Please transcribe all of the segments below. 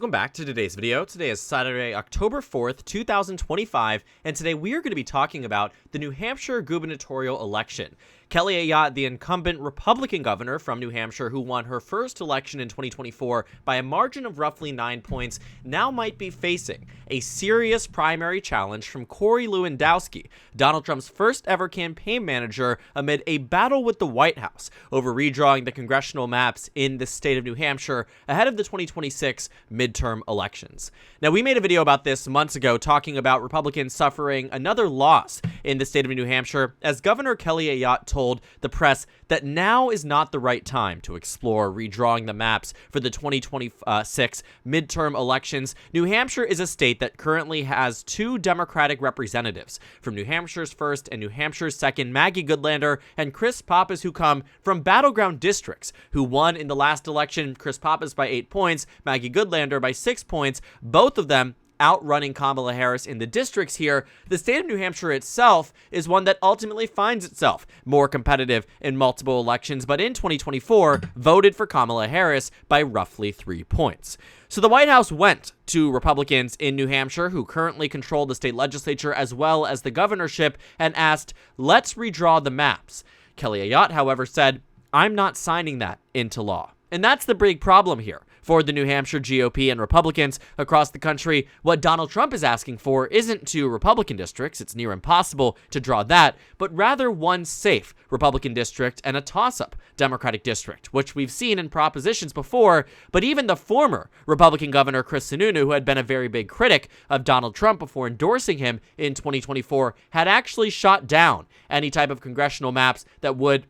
Welcome back to today's video. Today is Saturday, October 4th, 2025, and today we are going to be talking about the New Hampshire gubernatorial election. Kelly Ayotte, the incumbent Republican governor from New Hampshire who won her first election in 2024 by a margin of roughly 9 points, now might be facing a serious primary challenge from Corey Lewandowski, Donald Trump's first ever campaign manager, amid a battle with the White House over redrawing the congressional maps in the state of New Hampshire ahead of the 2026 midterm elections. Now, we made a video about this months ago talking about Republicans suffering another loss in the state of New Hampshire as Governor Kelly Ayotte told the press that now is not the right time to explore redrawing the maps for the 2026 midterm elections. New Hampshire is a state that currently has two Democratic representatives, from New Hampshire's 1st and New Hampshire's 2nd, Maggie Goodlander and Chris Pappas, who come from battleground districts, who won in the last election, Chris Pappas by 8 points, Maggie Goodlander by 6 points, both of them outrunning Kamala Harris in the districts here. The state of New Hampshire itself is one that ultimately finds itself more competitive in multiple elections, but in 2024 voted for Kamala Harris by roughly 3 points. So the White House went to Republicans in New Hampshire, who currently control the state legislature as well as the governorship, and asked, let's redraw the maps. Kelly Ayotte, however, said, I'm not signing that into law. And that's the big problem here for the New Hampshire GOP and Republicans across the country. What Donald Trump is asking for isn't two Republican districts, it's near impossible to draw that, but rather one safe Republican district and a toss-up Democratic district, which we've seen in propositions before. But even the former Republican governor, Chris Sununu, who had been a very big critic of Donald Trump before endorsing him in 2024, had actually shot down any type of congressional maps that would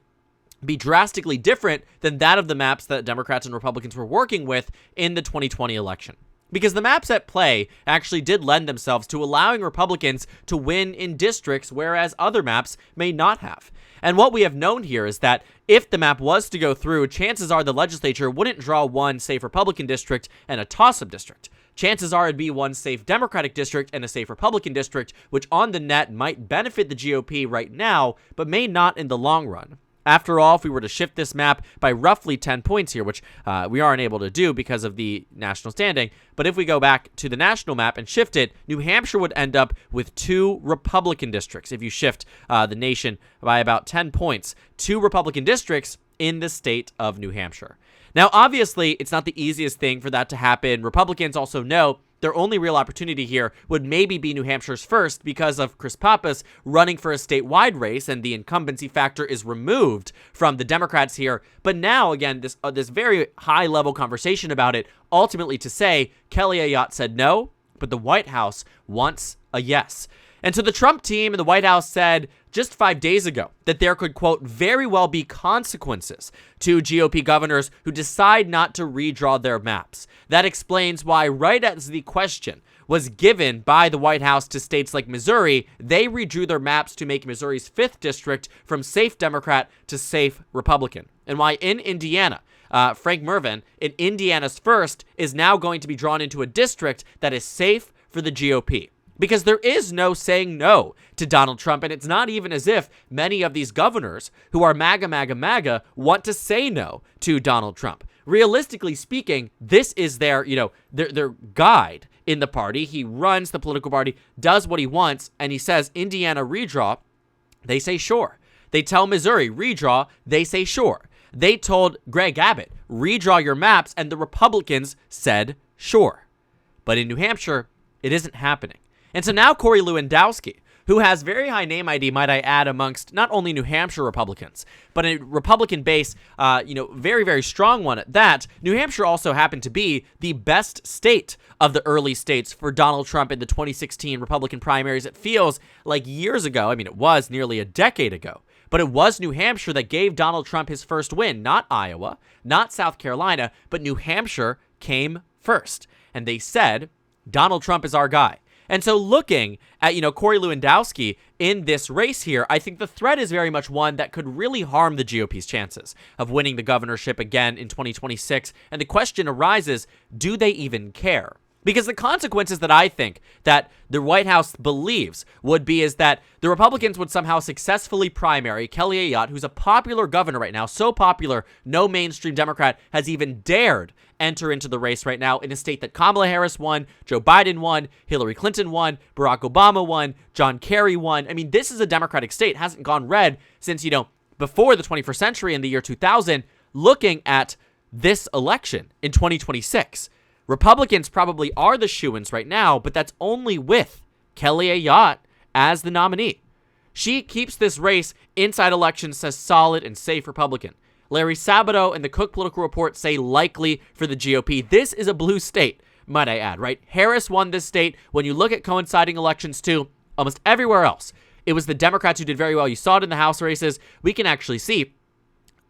be drastically different than that of the maps that Democrats and Republicans were working with in the 2020 election. Because the maps at play actually did lend themselves to allowing Republicans to win in districts, whereas other maps may not have. And what we have known here is that if the map was to go through, chances are the legislature wouldn't draw one safe Republican district and a toss-up district. Chances are it'd be one safe Democratic district and a safe Republican district, which on the net might benefit the GOP right now, but may not in the long run. After all, if we were to shift this map by roughly 10 points here, which we aren't able to do because of the national standing, but if we go back to the national map and shift it, New Hampshire would end up with 2 Republican districts. If you shift the nation by about 10 points, 2 Republican districts in the state of New Hampshire. Now, obviously, it's not the easiest thing for that to happen. Republicans also know their only real opportunity here would maybe be New Hampshire's 1st because of Chris Pappas running for a statewide race, and the incumbency factor is removed from the Democrats here. But now, again, this very high-level conversation about it, ultimately to say Kelly Ayotte said no, but the White House wants a yes. And so the Trump team and the White House said just 5 days ago that there could, quote, very well be consequences to GOP governors who decide not to redraw their maps. That explains why, right as the question was given by the White House to states like Missouri, they redrew their maps to make Missouri's 5th district from safe Democrat to safe Republican. And why in Indiana, Frank Mervyn, in Indiana's 1st, is now going to be drawn into a district that is safe for the GOP. Because there is no saying no to Donald Trump, and it's not even as if many of these governors who are MAGA want to say no to Donald Trump. Realistically speaking, this is their guide in the party. He runs the political party, does what he wants, and he says Indiana redraw, they say sure. They tell Missouri redraw, they say sure. They told Greg Abbott redraw your maps, and the Republicans said sure. But in New Hampshire, it isn't happening. And so now Corey Lewandowski, who has very high name ID, might I add, amongst not only New Hampshire Republicans, but a Republican base, very, very strong one at that. New Hampshire also happened to be the best state of the early states for Donald Trump in the 2016 Republican primaries. It feels like years ago. I mean, it was nearly a decade ago. But it was New Hampshire that gave Donald Trump his first win, not Iowa, not South Carolina, but New Hampshire came first. And they said, Donald Trump is our guy. And so looking at, Corey Lewandowski in this race here, I think the threat is very much one that could really harm the GOP's chances of winning the governorship again in 2026. And the question arises, do they even care? Because the consequences that I think that the White House believes would be is that the Republicans would somehow successfully primary Kelly Ayotte, who's a popular governor right now, so popular no mainstream Democrat has even dared enter into the race right now in a state that Kamala Harris won, Joe Biden won, Hillary Clinton won, Barack Obama won, John Kerry won. I mean, this is a Democratic state. It hasn't gone red since, before the 21st century in the year 2000. Looking at this election in 2026, Republicans probably are the shoo-ins right now, but that's only with Kelly Ayotte as the nominee. She keeps this race inside elections as solid and safe Republican. Larry Sabato and the Cook Political Report say likely for the GOP. This is a blue state, might I add, right? Harris won this state. When you look at coinciding elections too, almost everywhere else, it was the Democrats who did very well. You saw it in the House races. We can actually see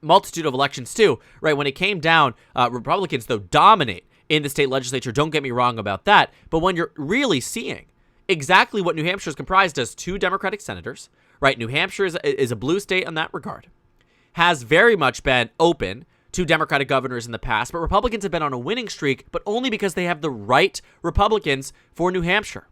multitude of elections too, right? When it came down, Republicans, though, dominate in the state legislature. Don't get me wrong about that. But when you're really seeing exactly what New Hampshire is comprised as, 2 Democratic senators, right? New Hampshire is a blue state in that regard. Has very much been open to Democratic governors in the past, but Republicans have been on a winning streak, but only because they have the right Republicans for New Hampshire.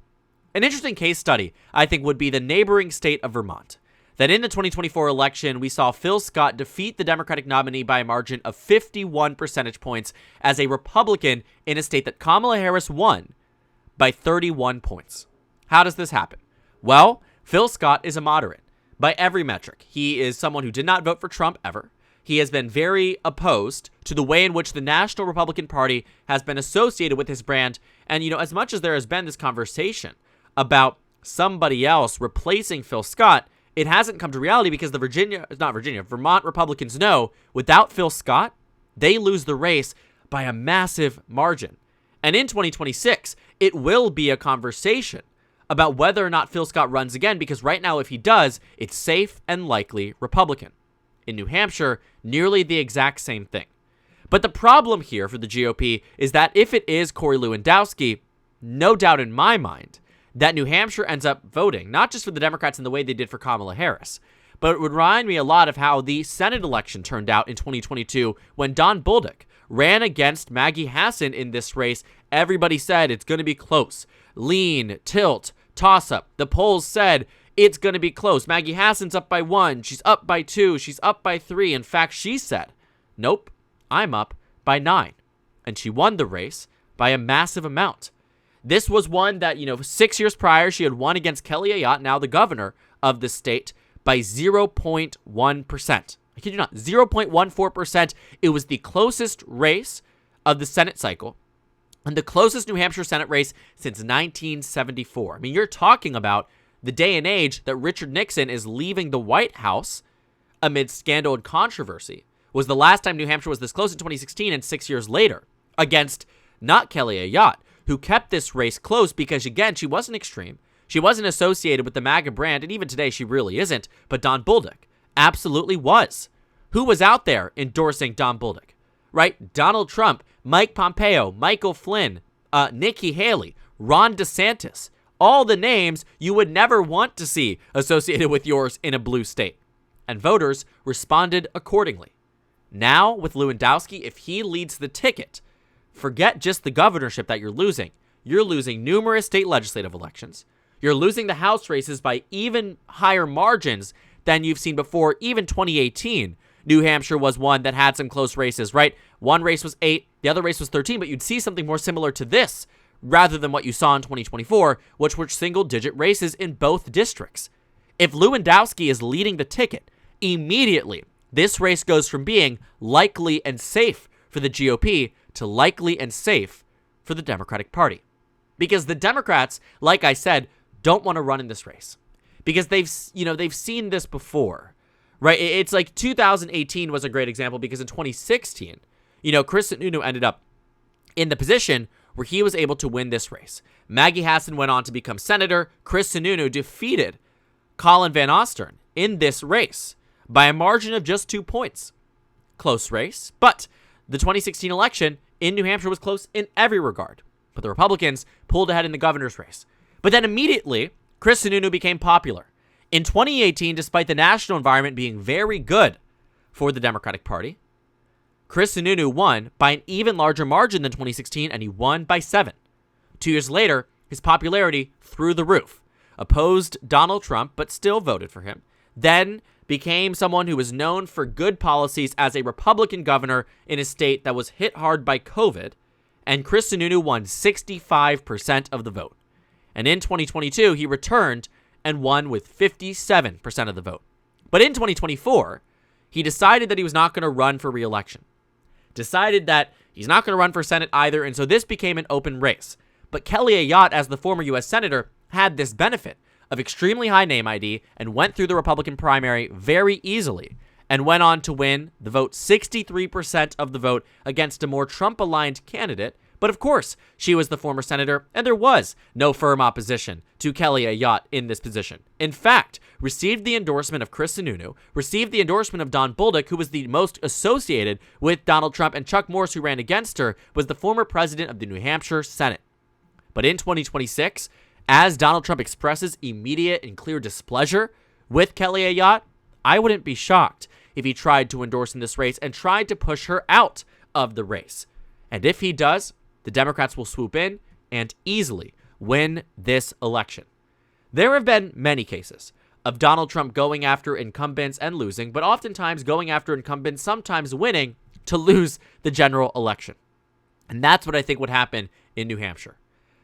An interesting case study, I think, would be the neighboring state of Vermont. That in the 2024 election, we saw Phil Scott defeat the Democratic nominee by a margin of 51 percentage points as a Republican in a state that Kamala Harris won by 31 points. How does this happen? Well, Phil Scott is a moderate. By every metric, he is someone who did not vote for Trump ever. He has been very opposed to the way in which the National Republican Party has been associated with his brand. And, as much as there has been this conversation about somebody else replacing Phil Scott, it hasn't come to reality because Vermont Republicans know without Phil Scott, they lose the race by a massive margin. And in 2026, it will be a conversation about whether or not Phil Scott runs again, because right now, if he does, it's safe and likely Republican. In New Hampshire, nearly the exact same thing. But the problem here for the GOP is that if it is Corey Lewandowski, no doubt in my mind that New Hampshire ends up voting, not just for the Democrats in the way they did for Kamala Harris, but it would remind me a lot of how the Senate election turned out in 2022 when Don Bolduc ran against Maggie Hassan in this race. Everybody said it's going to be close. Lean, tilt, toss-up. The polls said it's going to be close. Maggie Hassan's up by 1. She's up by 2. She's up by 3. In fact, she said, nope, I'm up by 9. And she won the race by a massive amount. This was one that, 6 years prior, she had won against Kelly Ayotte, now the governor of the state, by 0.1%. I kid you not, 0.14%. It was the closest race of the Senate cycle and the closest New Hampshire Senate race since 1974. I mean, you're talking about the day and age that Richard Nixon is leaving the White House amid scandal and controversy. Was the last time New Hampshire was this close in 2016, and 6 years later against not Kelly Ayotte, who kept this race close because, again, she wasn't extreme. She wasn't associated with the MAGA brand, and even today she really isn't, but Don Bolduc absolutely was. Who was out there endorsing Don Bolduc? Right? Donald Trump, Mike Pompeo, Michael Flynn, Nikki Haley, Ron DeSantis. All the names you would never want to see associated with yours in a blue state. And voters responded accordingly. Now, with Lewandowski, if he leads the ticket, forget just the governorship that you're losing. You're losing numerous state legislative elections. You're losing the House races by even higher margins than you've seen before. Even 2018, New Hampshire was one that had some close races, right? One race was 8, the other race was 13, but you'd see something more similar to this rather than what you saw in 2024, which were single-digit races in both districts. If Lewandowski is leading the ticket, immediately this race goes from being likely and safe for the GOP to likely and safe for the Democratic Party. Because the Democrats, like I said, don't want to run in this race. Because they've seen this before, right? It's like 2018 was a great example because in 2016, Chris Sununu ended up in the position where he was able to win this race. Maggie Hassan went on to become senator. Chris Sununu defeated Colin Van Ostern in this race by a margin of just 2 points. Close race, but the 2016 election in New Hampshire was close in every regard. But the Republicans pulled ahead in the governor's race. But then immediately, Chris Sununu became popular. In 2018, despite the national environment being very good for the Democratic Party, Chris Sununu won by an even larger margin than 2016, and he won by 7. 2 years later, his popularity through the roof. Opposed Donald Trump, but still voted for him. Then became someone who was known for good policies as a Republican governor in a state that was hit hard by COVID, and Chris Sununu won 65% of the vote. And in 2022, he returned and won with 57% of the vote. But in 2024, he decided that he was not going to run for re-election. Decided that he's not going to run for Senate either, and so this became an open race. But Kelly Ayotte, as the former U.S. Senator, had this benefit of extremely high name ID and went through the Republican primary very easily and went on to win the vote, 63% of the vote, against a more Trump-aligned candidate. But of course, she was the former senator, and there was no firm opposition to Kelly Ayotte in this position. In fact, received the endorsement of Chris Sununu, received the endorsement of Don Bolduc, who was the most associated with Donald Trump, and Chuck Morse, who ran against her, was the former president of the New Hampshire Senate. But in 2026, as Donald Trump expresses immediate and clear displeasure with Kelly Ayotte, I wouldn't be shocked if he tried to endorse in this race and tried to push her out of the race. And if he does, the Democrats will swoop in and easily win this election. There have been many cases of Donald Trump going after incumbents and losing, but oftentimes going after incumbents, sometimes winning, to lose the general election. And that's what I think would happen in New Hampshire.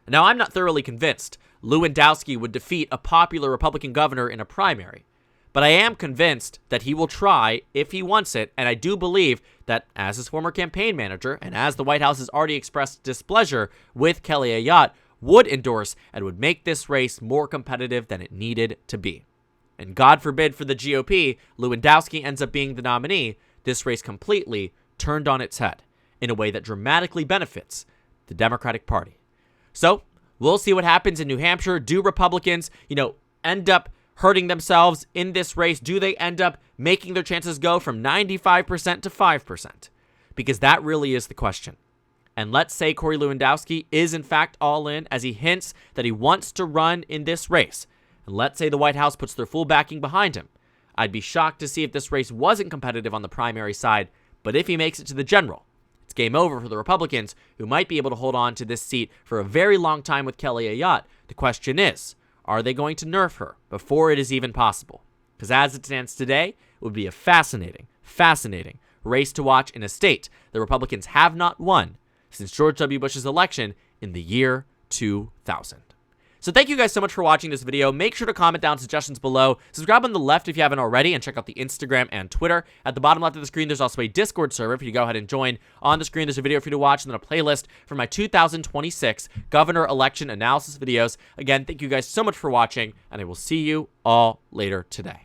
Now, I'm not thoroughly convinced Lewandowski would defeat a popular Republican governor in a primary, but I am convinced that he will try if he wants it, and I do believe that as his former campaign manager, and as the White House has already expressed displeasure with Kelly Ayotte, would endorse and would make this race more competitive than it needed to be. And God forbid for the GOP, Lewandowski ends up being the nominee, this race completely turned on its head in a way that dramatically benefits the Democratic Party. So, we'll see what happens in New Hampshire. Do Republicans, end up hurting themselves in this race? Do they end up making their chances go from 95% to 5%? Because that really is the question. And let's say Corey Lewandowski is in fact all in, as he hints that he wants to run in this race. And let's say the White House puts their full backing behind him. I'd be shocked to see if this race wasn't competitive on the primary side, but if he makes it to the general, it's game over for the Republicans, who might be able to hold on to this seat for a very long time with Kelly Ayotte. The question is, are they going to nerf her before it is even possible? Because as it stands today, it would be a fascinating race to watch in a state the Republicans have not won since George W. Bush's election in the year 2000. So thank you guys so much for watching this video. Make sure to comment down suggestions below. Subscribe on the left if you haven't already, and check out the Instagram and Twitter. At the bottom left of the screen, there's also a Discord server for you to go ahead and join. On the screen, there's a video for you to watch, and then a playlist for my 2026 governor election analysis videos. Again, thank you guys so much for watching, and I will see you all later today.